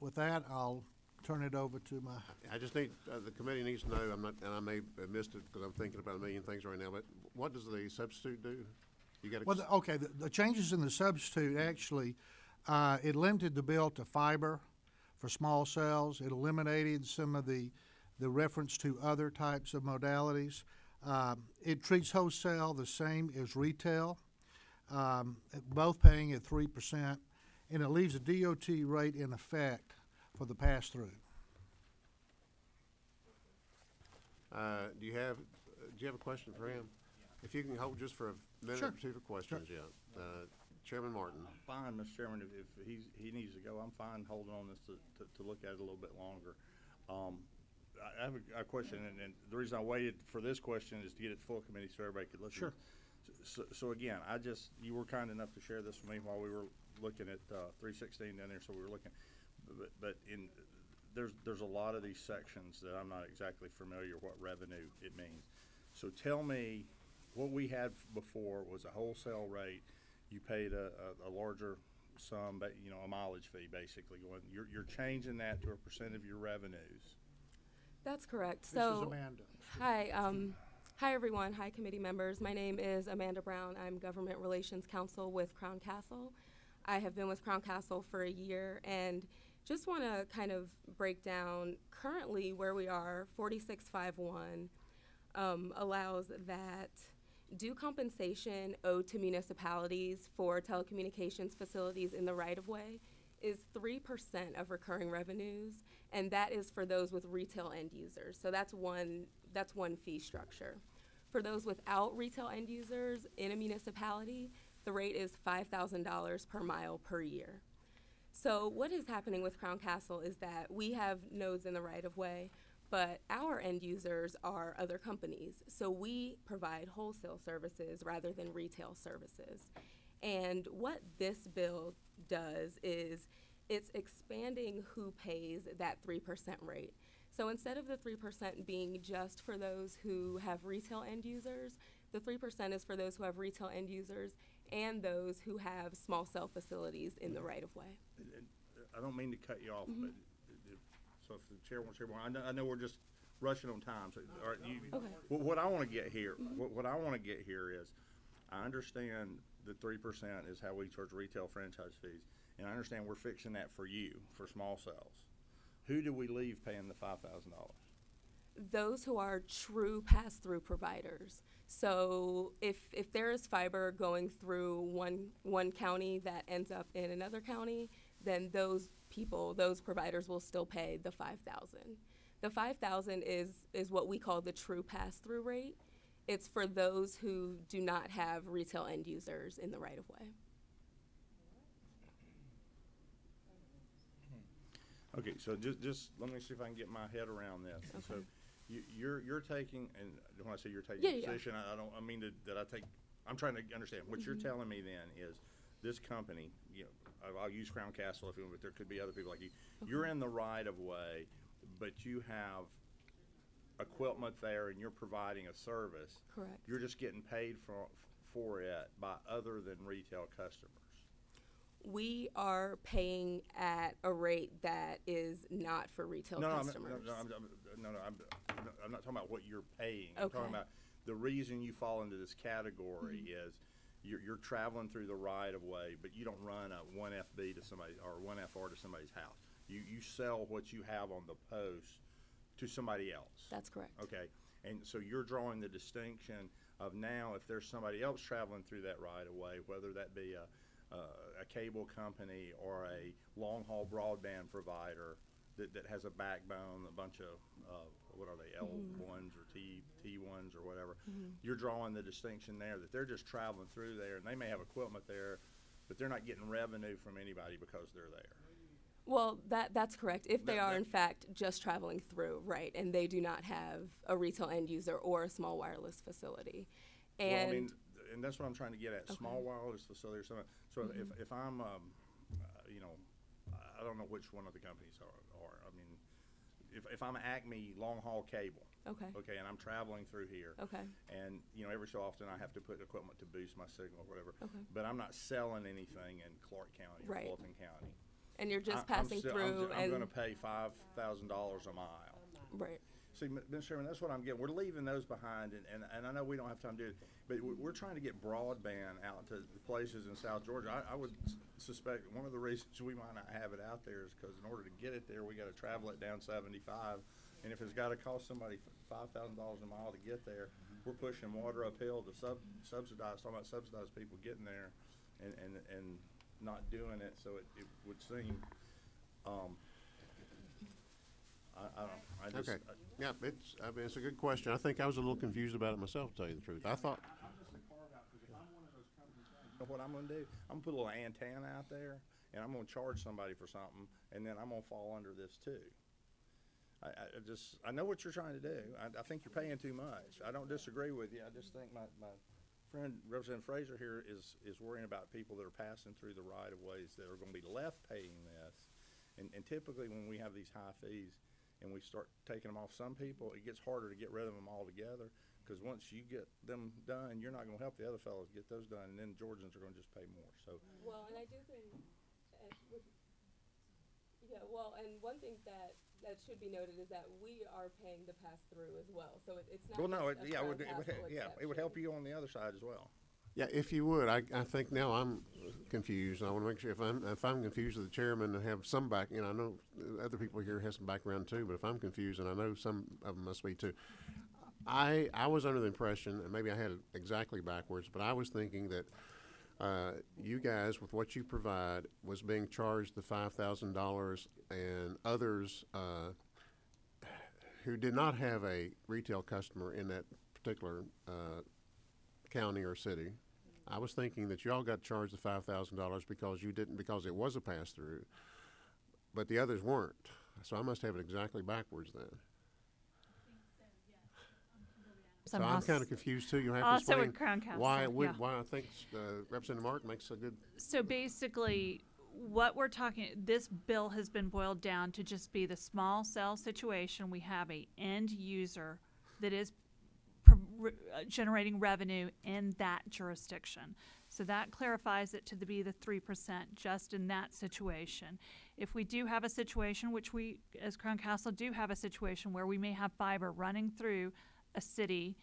with that, I'll turn it over to my. I just need, the committee needs to know, I'm not, and I may have missed it because I'm thinking about a million things right now, but what does the substitute do? You got Well, okay, the changes in the substitute actually, it limited the bill to fiber for small cells. It eliminated some of the reference to other types of modalities. It treats wholesale the same as retail, both paying at 3%, and it leaves a DOT rate in effect for the pass-through. do you have a question for him? If you can hold just for a minute Sure. or two for questions, yeah. Chairman Martin. Fine, Mr. Chairman, if he needs to go, I'm fine holding on this to look at it a little bit longer. I have a question, and the reason I waited for this question is to get it to full committee so everybody could listen. Sure. So again, you were kind enough to share this with me while we were looking at 316 down there, so we were looking. But there's a lot of these sections that I'm not exactly familiar what revenue it means. So tell me, what we had before was a wholesale rate. You paid a larger sum, but a mileage fee basically. You're changing that to a percent of your revenues. That's correct. This So, is Amanda. hi everyone. Hi committee members. My name is Amanda Brown. I'm Government Relations Counsel with Crown Castle. I have been with Crown Castle for a year and just want to kind of break down currently where we are. 4651 allows that due compensation owed to municipalities for telecommunications facilities in the right-of-way is 3% of recurring revenues, and that is for those with retail end users. So that's one fee structure. For those without retail end users in a municipality, the rate is $5,000 per mile per year. So what is happening with Crown Castle is that we have nodes in the right-of-way, but our end users are other companies. So we provide wholesale services rather than retail services. And what this bill does is it's expanding who pays that 3% rate. So instead of the 3% being just for those who have retail end users, the 3% is for those who have retail end users and those who have small cell facilities in the right-of-way. I don't mean to cut you off, but so if the chair wants to share more, I know we're just rushing on time. So, all right, Okay. What I want to get here, what I want to get here is, I understand that 3% is how we charge retail franchise fees, and I understand we're fixing that for you for small cells. Who do we leave paying the $5,000? Those who are true pass-through providers. So if there is fiber going through one county that ends up in another county, then those providers will still pay the $5,000. The $5,000 is what we call the true pass-through rate. It's for those who do not have retail end users in the right-of-way. Okay, so just let me see if I can get my head around this. Okay. So you're taking, and when I say you're taking Yeah. a position, I mean that I take. I'm trying to understand what you're telling me. Then is this company? I'll use Crown Castle if you want, but there could be other people like you. Okay. You're in the right of way, but you have equipment there, and you're providing a service. Correct. You're just getting paid for it by other than retail customers. We are paying at a rate that is not for retail customers. I'm not talking about what you're paying. Okay. I'm talking about the reason you fall into this category is you're traveling through the right of way, but you don't run a 1FB to somebody or 1FR to somebody's house. You sell what you have on the post to somebody else. That's correct. Okay, and so you're drawing the distinction of now if there's somebody else traveling through that right of way, whether that be a cable company or a long-haul broadband provider that has a backbone, a bunch of, what are they, L1s or T1s or whatever. You're drawing the distinction there that they're just traveling through there, and they may have equipment there, but they're not getting revenue from anybody because they're there. Well, that's correct. If they are, in fact, just traveling through, right, and they do not have a retail end user or a small wireless facility. And well, I mean, and that's what I'm trying to get at, small wireless facility or something. So if I'm, I don't know which one of the companies are. I mean, if I'm Acme long-haul cable, okay, and I'm traveling through here, and, every so often I have to put equipment to boost my signal or whatever, but I'm not selling anything in Clark County or Fulton County. and you're just I'm passing still- through I'm and gonna pay $5,000 a mile. right. See, Mr. Chairman, that's what I'm getting. We're leaving those behind, and I know we don't have time to do it, but we're trying to get broadband out to the places in South Georgia. I would suspect one of the reasons we might not have it out there is because in order to get it there, we gotta travel it down 75. And if it's gotta cost somebody $5,000 a mile to get there, we're pushing water uphill to subsidize, talking about subsidized people getting there and not doing it, so it would seem, I don't, I just. Okay, yeah, it's a good question. I think I was a little confused about it myself, to tell you the truth. I thought, I'm just a carve out, because if I'm one of those companies, you know what I'm gonna do? I'm gonna put a little antenna out there, and I'm gonna charge somebody for something, and then I'm gonna fall under this too. I know what you're trying to do. I think you're paying too much. I don't disagree with you. I just think my friend Representative Fraser here is worrying about people that are passing through the right of ways that are gonna be left paying this. And typically when we have these high fees, and we start taking them off some people, it gets harder to get rid of them altogether, because once you get them done, you're not gonna help the other fellows get those done, and then Georgians are gonna just pay more, so. Well, and I do think, yeah, well, and one thing that should be noted is that we are paying the pass-through as well, so it's not Well, no, just a yeah, Crown it would, Castle it would help exception. you on the other side as well. yeah, if you would, I think now I'm confused. I want to make sure if I'm confused with the chairman and have some back, I know other people here have some background too, but if I'm confused, and I know some of them must be too. I was under the impression, and maybe I had it exactly backwards, but I was thinking that you guys, with what you provide, was being charged the $5,000, and others who did not have a retail customer in that particular county or city. I was thinking that y'all got charged the $5,000 because you didn't, because it was a pass-through, but the others weren't. So I must have it exactly backwards then. So I'm kind of confused too. You'll have to Also explain at Crown Castle, why yeah. why I think Representative Martin makes a good. So basically, what we're talking, this bill has been boiled down to just be the small cell situation. We have a end user that is generating revenue in that jurisdiction. So that clarifies it to be the 3% just in that situation. If we do have a situation, which we as Crown Castle do have a situation where we may have fiber running through a city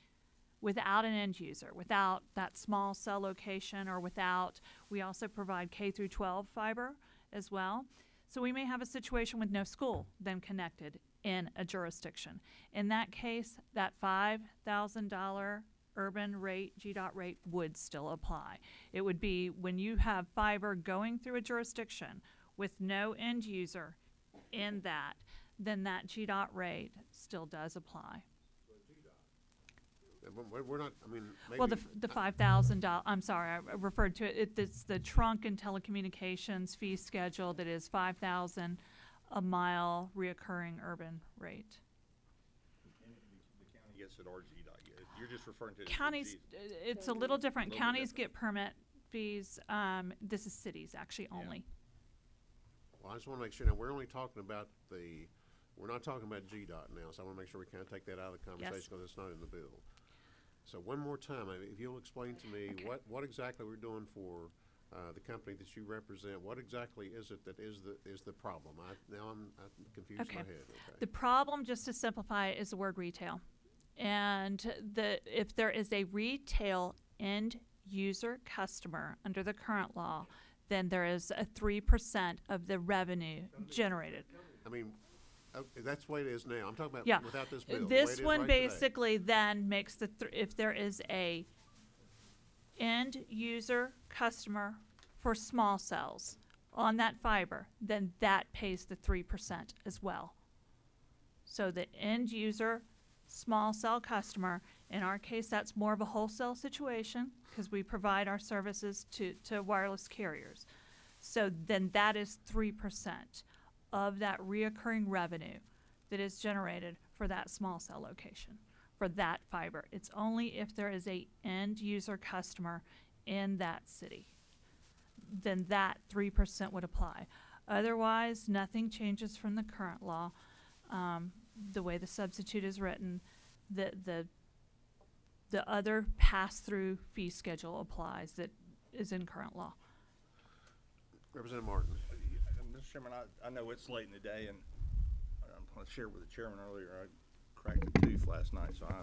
without an end user, without that small cell location, or without, we also provide K through 12 fiber as well. So we may have a situation with no school then connected in a jurisdiction. In that case, that $5,000 urban rate, GDOT rate would still apply. It would be when you have fiber going through a jurisdiction with no end user in that, then that GDOT rate still does apply. We're not. I mean, maybe, Well, the $5,000, I'm sorry, I referred to it, it's the trunk and telecommunications fee schedule that is $5,000 a mile reoccurring urban rate. And the county gets it or GDOT. You're just referring to it as Counties, GDOT. it's a little different. Little bit Counties different. get permit fees, this is cities actually only. well, I just want to make sure. Now we're only talking about we're not talking about GDOT now. So I want to make sure we kind of take that out of the conversation because it's not in the bill. So one more time, if you'll explain to me Okay. what exactly we're doing for the company that you represent. What exactly is it that is the problem? I'm confused Okay. in my head. Okay. The problem, just to simplify it, is the word retail. And if there is a retail end user customer under the current law, then there is a 3% of the revenue generated. I mean, okay, that's the way it is now. I'm talking about Yeah. without this bill. the way it This is one right today. basically then makes if there is a end user customer for small cells on that fiber, then that pays the 3% as well. So the end user small cell customer, in our case, that's more of a wholesale situation because we provide our services to wireless carriers. So then that is 3% of that reoccurring revenue that is generated for that small cell location, for that fiber. It's only if there is a end user customer in that city, then that 3% would apply. Otherwise, nothing changes from the current law. The way the substitute is written, the other pass-through fee schedule applies that is in current law. Representative Martin. Mr. Mr. Chairman, I know it's late in the day, and I'm going to share with the chairman earlier, I cracked a tooth last night, so I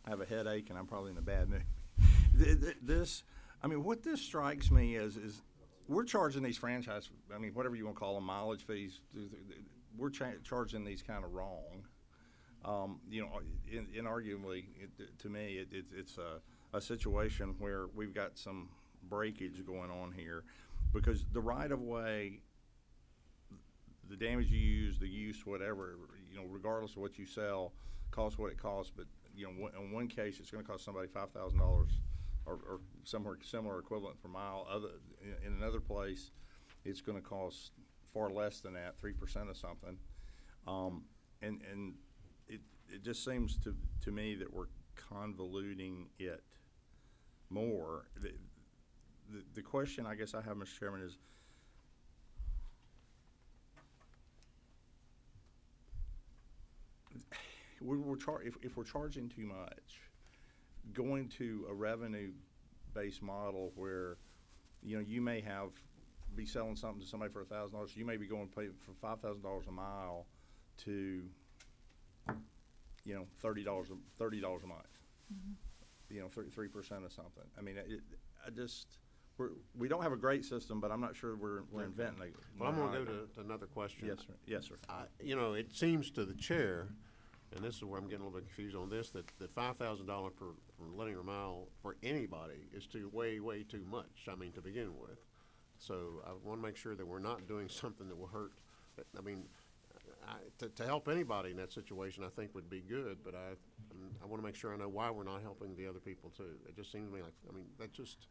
have a headache, and I'm probably in a bad mood. What this strikes me is we're charging these franchise, whatever you want to call them, mileage fees, we're charging these kind of wrong. Inarguably, to me, it's a situation where we've got some breakage going on here, because the right-of-way, the damage you use, the use, whatever, regardless of what you sell, costs what it costs. But in one case, it's going to cost somebody $5,000 or somewhere similar equivalent per mile. In another place, it's going to cost far less than that, 3% of something. And it just seems to me that we're convoluting it more. The question I guess I have, Mr. Chairman, is if we're charging too much, going to a revenue-based model where you may be selling something to somebody for $1,000, you may be going to pay for $5,000 a mile to $30 a month. Mm-hmm. 3% of something. We don't have a great system, but I'm not sure we're inventing it. Well, I'm going to go to another question. Yes, sir. Yes, sir. It seems to the chair, and this is where I'm getting a little bit confused on this, that $5,000 per linear mile for anybody is way too much, to begin with. So I want to make sure that we're not doing something that will hurt. To help anybody in that situation, I think would be good, but I want to make sure I know why we're not helping the other people too. It just seems to me like, that just...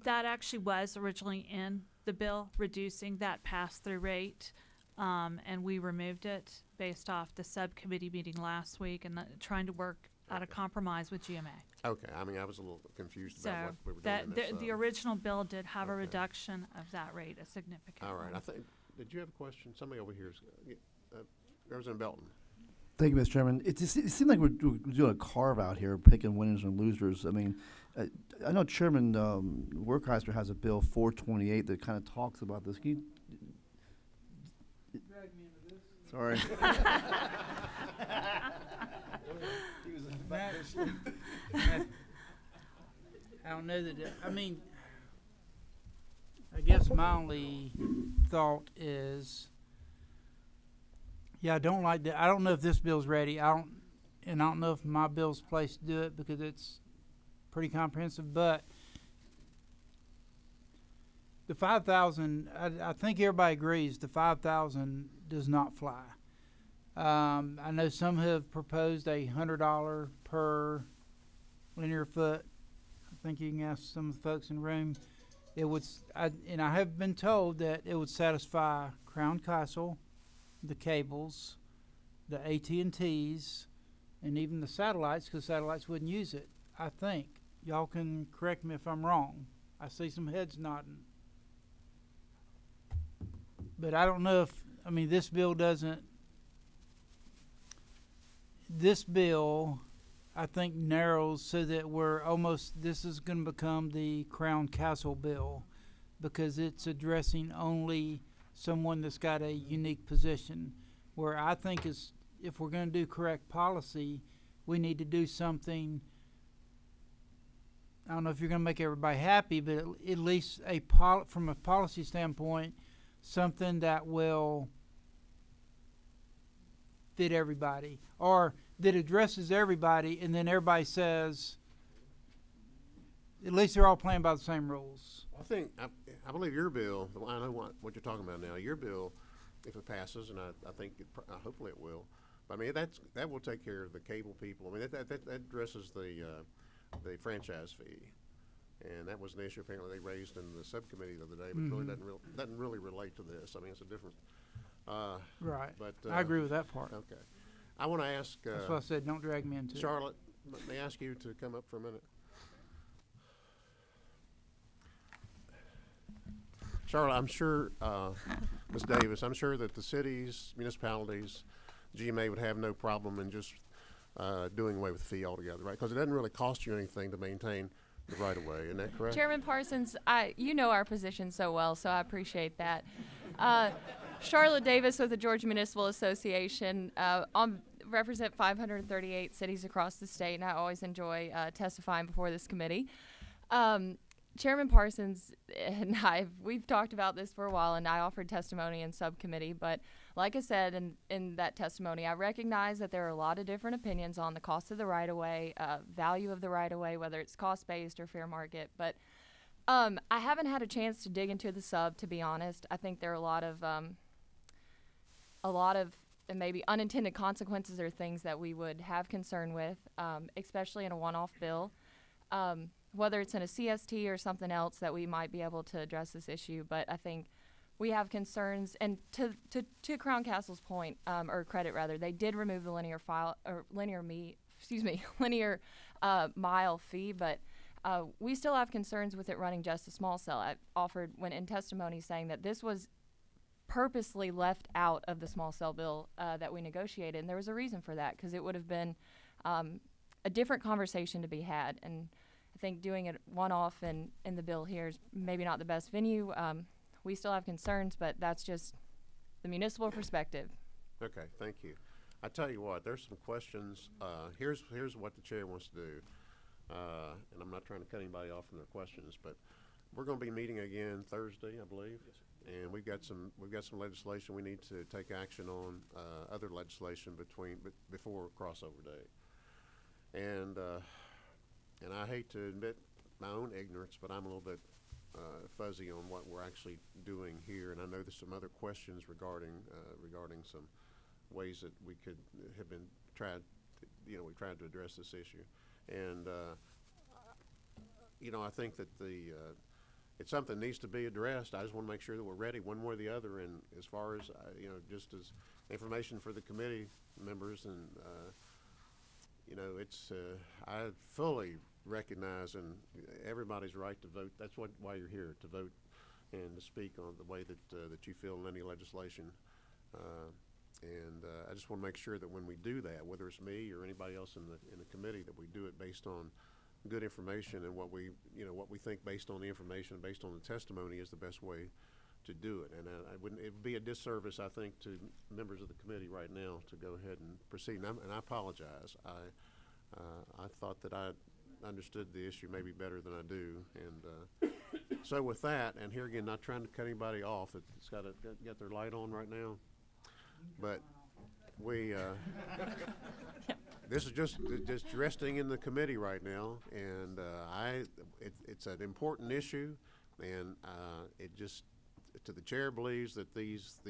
That actually was originally in the bill, reducing that pass-through rate, and we removed it based off the subcommittee meeting last week and trying to work out a compromise with GMA. Okay, I was a little confused So about what we were doing. the original bill did have a reduction of that rate, a significant All right, one. did you have a question? Somebody over here, Representative Belton. Thank you, Mr. Chairman. It seems like we're doing a carve-out here, picking winners and losers. I know Chairman Werkheiser has a bill 428 that kind of talks about this. Can you drag me into this? Sorry. He was in the back of sleep. I don't know that. I guess my only thought is, I don't like that. I don't know if this bill's ready. I don't know if my bill's placed to do it because it's pretty comprehensive. But the 5,000, I think everybody agrees the 5,000 does not fly. I know some have proposed $100 per linear foot. I think you can ask some of the folks in the room. It would, and I have been told that it would satisfy Crown Castle, the cables, the AT&Ts, and even the satellites, because satellites wouldn't use it. I think y'all can correct me if I'm wrong. I see some heads nodding, but I don't know if this bill doesn't. This bill, I think, narrows so that we're almost, this is going to become the Crown Castle bill because it's addressing only someone that's got a unique position, where I think is, if we're going to do correct policy, we need to do something. I don't know if you're going to make everybody happy, but at least from a policy standpoint, something that will fit everybody, or that addresses everybody, and then everybody says, at least they're all playing by the same rules. I believe your bill, I know what you're talking about now, your bill, if it passes, and I think hopefully it will, but that will take care of the cable people. That addresses the franchise fee. And that was an issue apparently they raised in the subcommittee the other day, but really doesn't really relate to this. It's a different. Right. But I agree with that part. Okay. I want to ask. That's why I said don't drag me into Charlotte, let me ask you to come up for a minute. Charlotte, I'm sure, Ms. Davis, I'm sure that the cities, municipalities, GMA would have no problem in just doing away with the fee altogether, right? Because it doesn't really cost you anything to maintain the right of way. Isn't that correct? Chairman Parsons, you know our position so well, so I appreciate that. Charlotte Davis with the Georgia Municipal Association. Represent 538 cities across the state, and I always enjoy testifying before this committee. Chairman Parsons and we've talked about this for a while, and I offered testimony in subcommittee, but like I said in that testimony, I recognize that there are a lot of different opinions on the cost of the right-of-way, value of the right-of-way, whether it's cost-based or fair market, but I haven't had a chance to dig into the sub, to be honest. I think there are a lot of and maybe unintended consequences or things that we would have concern with, especially in a one-off bill. Whether it's in a CST or something else that we might be able to address this issue, but I think we have concerns. And to Crown Castle's point, or credit rather, they did remove the linear mile fee, but we still have concerns with it running just a small cell. I offered when in testimony saying that this was purposely left out of the small cell bill that we negotiated, and there was a reason for that, because it would have been a different conversation to be had. And I think doing it one-off in the bill here is maybe not the best venue. We still have concerns, but that's just the municipal perspective. Okay, thank you. I tell you what, there's some questions. Here's what the chair wants to do, and I'm not trying to cut anybody off from their questions, but we're going to be meeting again Thursday, I believe, and we've got some legislation we need to take action on, other legislation before crossover day, and I hate to admit my own ignorance, but I'm a little bit fuzzy on what we're actually doing here, and I know there's some other questions regarding some ways that we could have been we tried to address this issue, and I think that it's something that needs to be addressed. I just want to make sure that we're ready one way or the other, and as far as just as information for the committee members, and I fully recognize and everybody's right to vote. That's why you're here, to vote and to speak on the way that you feel in any legislation. I just want to make sure that when we do that, whether it's me or anybody else in the committee, that we do it based on good information and what we think based on the information, based on the testimony, is the best way to do it. And it would be a disservice, I think, to members of the committee right now to go ahead and proceed. And I apologize. I thought that I understood the issue maybe better than I do, and so with that, and here again, not trying to cut anybody off, it's got their light on right now, but we this is just resting in the committee right now, and it's an important issue, and it just the chair believes that these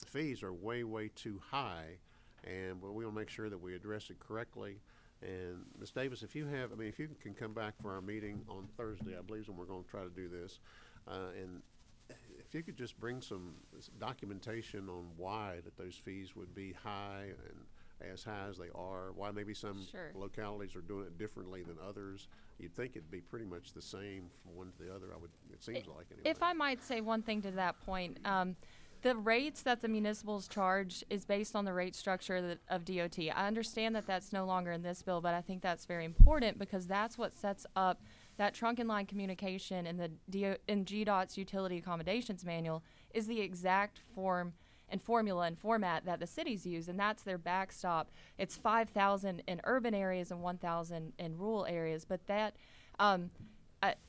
fees are way too high, and we will make sure that we address it correctly. And Ms. Davis, if you can come back for our meeting on Thursday, I believe is when we're going to try to do this, and if you could just bring some documentation on why that those fees would be high and as high as they are, why maybe some localities are doing it differently than others. You'd think it'd be pretty much the same from one to the other. It seems like anyway. If I might say one thing to that point. The rates that the municipals charge is based on the rate structure of DOT. I understand that that's no longer in this bill, but I think that's very important because that's what sets up that trunk and line communication in GDOT's utility accommodations manual is the exact form and formula and format that the cities use, and that's their backstop. It's 5,000 in urban areas and 1,000 in rural areas, but that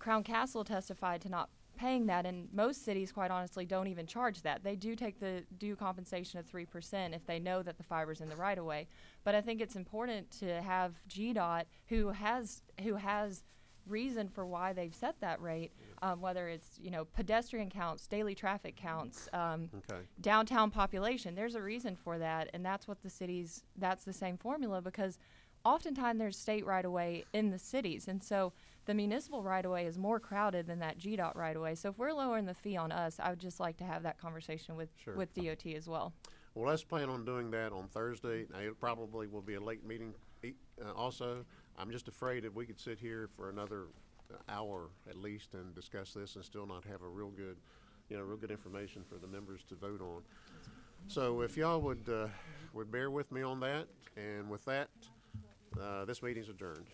Crown Castle testified to not paying that, and most cities, quite honestly, don't even charge that. They do take the due compensation of 3% if they know that the fiber's in the right of way. But I think it's important to have GDOT, who has reason for why they've set that rate, whether it's pedestrian counts, daily traffic counts, downtown population. There's a reason for that, and that's what that's the same formula, because oftentimes there's state right of way in the cities, and so the municipal right-of-way is more crowded than that GDOT right-of-way. So if we're lowering the fee on us, I would just like to have that conversation with DOT as well. Well, let's plan on doing that on Thursday. Now, it probably will be a late meeting also. I'm just afraid that we could sit here for another hour at least and discuss this and still not have a real good information for the members to vote on. So if y'all would bear with me on that, and with that, this meeting's adjourned.